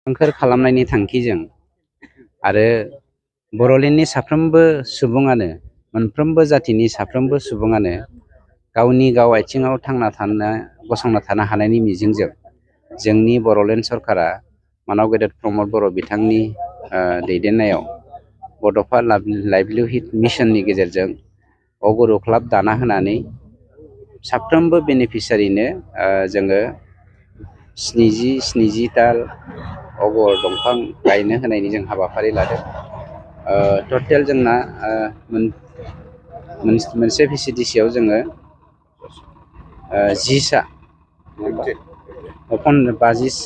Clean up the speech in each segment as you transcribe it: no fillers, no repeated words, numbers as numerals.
सोंखोर खालामनायनि थांखिजों आरो बर'लेण्डनि साफ्रोमबो सुबुङानो मोनफ्रोमबो जातिनि साफ्रोमबो सुबुङानो गावनि गाव आथिङाव गसंना थानो हानायनि मिजिंजों जोंनि बर'लेण्ड सरकारा मानाव गेदेर प्रमद बर' बिथांनि दैदेननायाव बड'फा लाइभलिहुड मिशननि गेजेरजों अगुरु क्लाब दाना होनानै साफ्रोमबो बेनिफिसियारिनो जोङो 70 दाल अगर दंफां गायनो होनायनि जों हाबाफारि लादों। टटेल जोंना मोनसे VCDCआव जोङो 10सा 50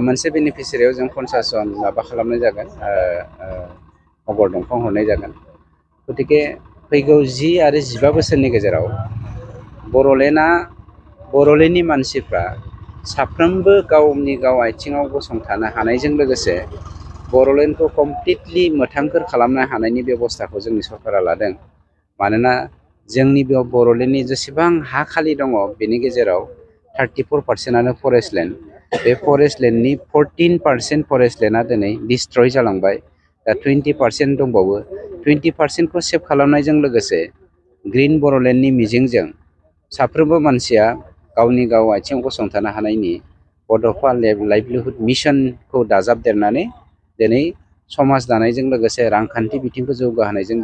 मोनसे बेनिफिसियारियाव जों 50 जन माबा खालामनाय जागोन, अगर दंफां हरनाय जागोन। गतिके फैगौ 10 आरो 15 बोसोरनि गेजेराव बर'लेण्डनि मानसिफ्रा साफ्रोमबो गावनि गाव आथिङाव गसंथानो हानायजों लोगोसे बर'लेण्डखौ कमप्लिटलि मोथांखोर खालामनो हानायनि बेबस्थाखौ जोंनि सरकारा लादों। मानोना जोंनि बेयाव बर'लेण्डनि जेसेबां हा खालि दङ बेनि गेजेराव 34% फरेस्ट लेण्ड। बे फरेस्ट लेण्डनि 14% फरेस्ट लेण्डआ दिनै डिस्ट्रय जालांबाय। दा 20% दंबावो। 20%खौ सेभ खालामनायजों लोगोसे ग्रिन बर'लेण्डनि मिजिंजों साफ्रोमबो मानसिया गावनि गाव आथिङाव गसंथानो हानायनि बड'फा लाइभलिहुड मिशनखौ दाजाबदेरनानै दिनै समाज दानायजों लोगोसे रांखान्थि बिथिंखौ जौगाहोनायजों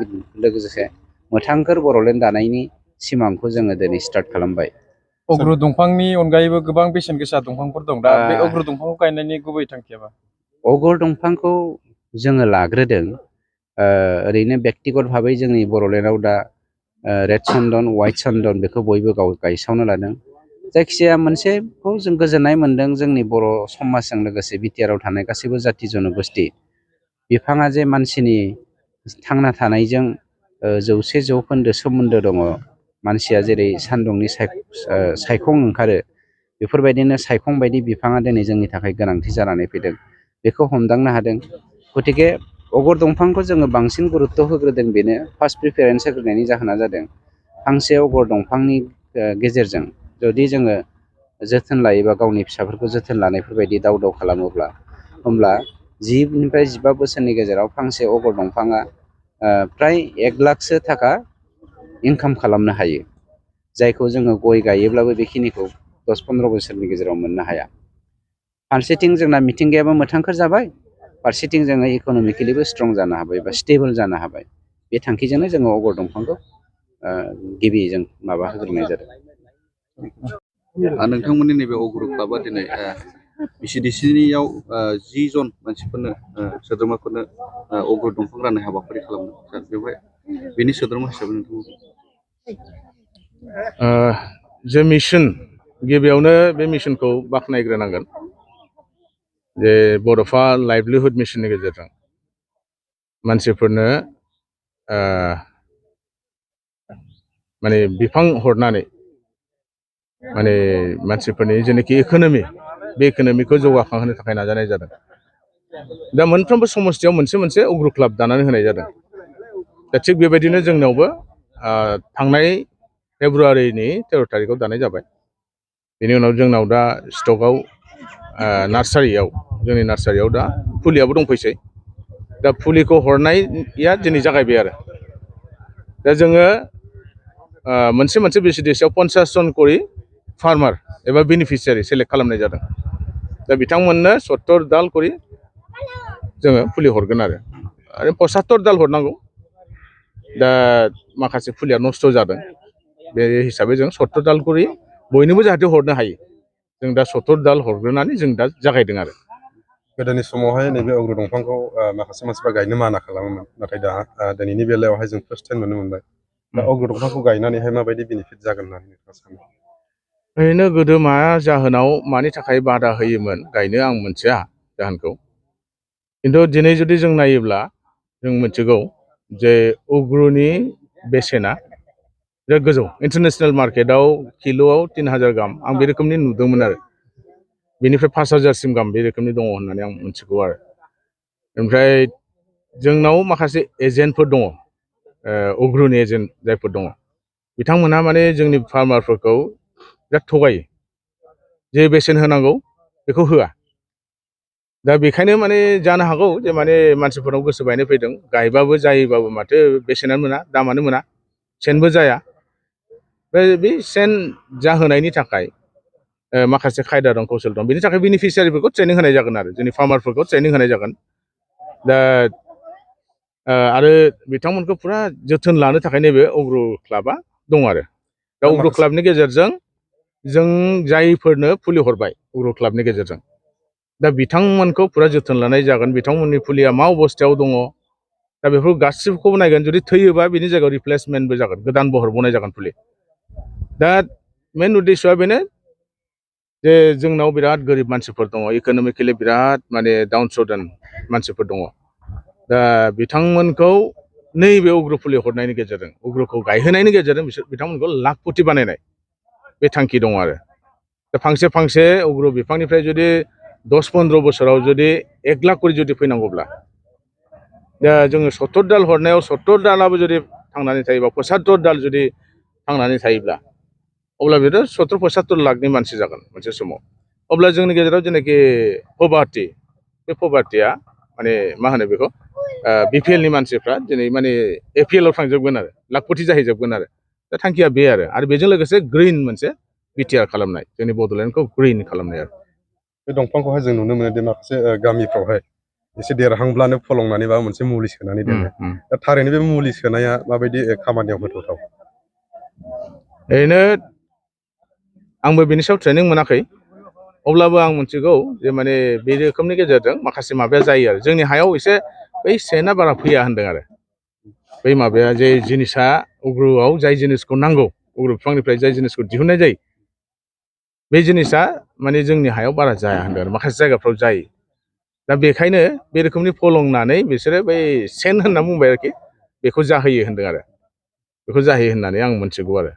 लोगोसे मोथांखोर बर'लेण्ड दानायनि सिमांखौ जोङो दिनै स्टार्ट खालामबाय। अग्रु दंफांनि अनगायैबो गोबां बेसेन गोसा दंफांफोर दं। दा बे अग्रु दंफांखौ गायनायनि गुबै थांखिया मा? अगर दंफांखौ जोङो लाग्रोदों ओरैनो बेक्तिगत भाबै जोंनि बर'लेण्डआव दा रेड चन्दन, व्हाइट चन्दन बेखौ बयबो गायसावनो लादों। जायखिजाया मोनसेखौ जों गोजोननाय मोन्दों, जोंनि बर' समाजजों लोगोसे बिटिआरआव थानाय गासैबो जाति जन'गोष्ठि बिफाङा जे मानसिनि थांना थानायजों 100% सोमोन्दो दङ। मानसिया जेरै सान्दुंनि सायखं ओंखारो बेफोरबायदिनो सायखं बायदि बिफाङा दिनै जोंनि थाखाय गोनांथि जानानै फैदों, बेखौ हमदांनो हादों। गतिके अगर दंफांखौ जोङो बांसिन गुरुत्त होग्रोदों। बेनो फार्स्ट प्रिफारेन्स होग्रोनायनि जाहोना जादों फांसे अगर दंफांनि गेजेरजों जुदि जोङो जोथोन लायोबा, गावनि फिसाफोरखौ जोथोन लानायफोरबायदि दाव खालामोब्ला, होमब्ला 10 निफ्राय 15 बोसोरनि गेजेराव फांसे अगर दंफाङा प्राय 1 लाखसो थाखा इनकाम खालामनो हायो, जायखौ जोङो गय गायोब्लाबो बेखिनिखौ 10-15 बोसोरनि गेजेराव मोननो हाया। फारसेथिं जोंना मिथिंगायाबो मोथांखोर जाबाय, फारसेथिं जोङो इक'नमिकेलिबो स्ट्रं जानो हाबाय बा स्टेबल जानो हाबाय। बे थांखिजोंनो जोङो अगर दंफांखौ गिबि जों माबा होग्रोनाय जादों। नोंथांमोननि नैबे अग्रु क्लाबा दिनै VCDCनियाव 10 जन मानसिफोरनो सोद्रोमाफोरनो अग्रु दंफां राननाय हाबाफारि खालामदों। सार, बेवहाय बेनि सोद्रोमा हिसाबै जे मिशन, गिबियावनो बे मिशनखौ बाख्नायग्रोनांगोन जे बड'फा लाइभलिहुड मिशननि गेजेरजों मानसिफोरनो माने बिफां हरनानै माने मानसिफोरनि जेनाखि इक'नमि, बे इक'नमिखौ जौगाखांहोनो थाखाय नाजानाय जादों। दा मोनफ्रोमबो समस्थियाव मोनसे मोनसे अग्रु क्लाब दानानै होनाय जादों। दा थिग बेबायदिनो जोंनावबो थांनाय फेब्रुवारिनि 13 तारिखआव दानाय जाबाय। बेनि उनाव जोंनाव दा स्टकआव नार्सारियाव, जोंनि नार्सारियाव दा फुलियाबो दंफैसै। दा फुलिखौ हरनाया दिनै जागायबाय आरो। दा जोङो मोनसे VCDCआव 50 जन करि फार्मार एबा बेनिफिसियारि सेलेक्ट खालामनाय जादों। दा बिथांमोननो 70 दाल करि जोङो फुलि हरगोन आरो 75 दाल हरनांगौ। दा माखासे फुलिया नस्थ' जादों, बे हिसाबै जों 70 दाल करि बयनोबो जाहाथे हरनो हायो, जों दा 70 दाल हरग्रोनानै जों दा जागायदों आरो। गोदोनि समावहाय नैबे अग्रु दंफांखौ माखासे मानसिफ्रा गायनो माना खालामोमोन, नाथाय दा दिनैनि बेलायावहाय जों फार्स्ट टाइम नुनो मोनबाय। दा अग्रु दंफांखौ गायनानैहाय माबायदि बेनिफिट जागोन होननानै नोंथाङा सानो? ओरैनो गोदो मा जाहोनाव, मानि थाखाय बादा होयोमोन गायनो, आं मिथिया जाहोनखौ। खिन्थु दिनै जुदि जों नायोब्ला जों मिथिगौ जे अग्रुनि बेसेना बिराद गोजौ। इन्टारनेशनेल मार्केटआव किल'आव 3000 गाहाम आं बे रोखोमनि नुदोंमोन आरो। बेनिफ्राय 5000सिम गाहाम बे रोखोमनि दङ होननानै आं मिथिगौ आरो। ओमफ्राय जोंनाव माखासे एजेन्टफोर दङ, अग्रुनि एजेन्ट जायफोर दङ, बिथांमोनहा माने जोंनि फार्मारफोरखौ बिराद थगायो। जे बेसेन होनांगौ बेखौ होआ। दा बेखायनो माने जानो हागौ जे माने मानसिफोरनाव गोसो बायनाय फैदों, गायबाबो जायोबाबो माथो बेसेनानो मोना, दामानो मोना, सेनबो जाया। बे सेन जाहोनायनि थाखाय माखासे खायदा दं, कौशल दं। बेनि थाखाय बेनिफिसियारिफोरखौ ट्रेनिं होनाय जागोन आरो जोंनि फार्मारफोरखौ ट्रेनिं होनाय जागोन। दा आरो बिथांमोनखौ फुरा जोथोन लानो थाखाय नैबे अग्रु क्लाबा दं आरो। दा अग्रु क्लाबनि गेजेरजों जों जायफोरनो फुलि हरबाय अग्रु क्लाबनि गेजेरजों, दा बिथांमोनखौ फुरा जोथोन लानाय जागोन। बिथांमोननि फुलिया मा अबस्थायाव दङ दा बेफोर गासिबोखौबो नायगोन। जुदि थैयोबा बिनि जायगायाव रिप्लेसमेन्टबो जागोन, गोदान बहरबावनाय जागोन फुलि। दा मेन उद्देश्यआ बेनो जे जोंनाव बिराद गोरिब मानसिफोर दङ, इक'नमिकेलि बिराद माने डाउन सदन मानसिफोर दङ। दा बिथांमोनखौ नैबे अग्रु फुलि हरनायनि गेजेरजों, अग्रुखौ गायहोनायनि गेजेरजों बिथांमोनखौ लाखपति बानायनाय बे थांखि दङ आरो। दा फांसे फांसे अग्रु बिफांनिफ्राय जुदि 10-15 बोसोराव जुदि 1 लाख करि जुदि फैनांगौब्ला, दा जोङो 70 दाल हरनायाव 70 दालाबो जुदि थांनानै थायोबा, 75 दाल जुदि थांनानै थायोब्ला, अब्ला बेथ' 70-75 लाखनि मानसि जागोन मोनसे समाव। अब्ला जोंनि गेजेराव जेनाखि पभार्टि, बे पभार्टिया माने मा होनो बेखौ BPL नि मानसिफ्रा दिनै माने APL आव थांजोबगोन आरो, लाखपति जाहैजोबगोन आरो। दा थांखिया बे आरो बेजों लोगोसे ग्रिन मोनसे बिटिआर खालामनाय, जोंनि बड'लेण्डखौ ग्रिन खालामनाय आरो। बे दंफांखौहाय जों नुनो मोनो दि माखासे गामिफ्रावहाय एसे देरहांब्लानो फलंनानै बा मोनसे मुलि सोनानै दोनो। दा थारैनो बे मुलि सोनाया माबायदि खामानियाव होथावथाव? ओरैनो आंबो बेनि सायाव ट्रेनिं मोनाखै, अब्लाबो आं मिथिगौ जे माने बे रोखोमनि गेजेरजों माखासे माबाया जायो आरो। जोंनि हायाव एसे बै सेना बारा फैया होनदों आरो। बै माबाया जे जिनिसा अग्रुआव जाय जिनिसखौ नांगौ, अग्रु बिफांनिफ्राय जाय जिनिसखौ दिहुननाय जायो, बे जिनिसा माने जोंनि हायाव बारा जाया होनदों आरो, माखासे जायगाफ्राव जायो। दा बेखायनो बे रोखोमनि फलंनानै बिसोरो बै सेन होनना बुंबाय आरोखि, बेखौ जाहोयो होनदों आरो। बेखौ जाहोयो होननानै आं मिथिगौ आरो।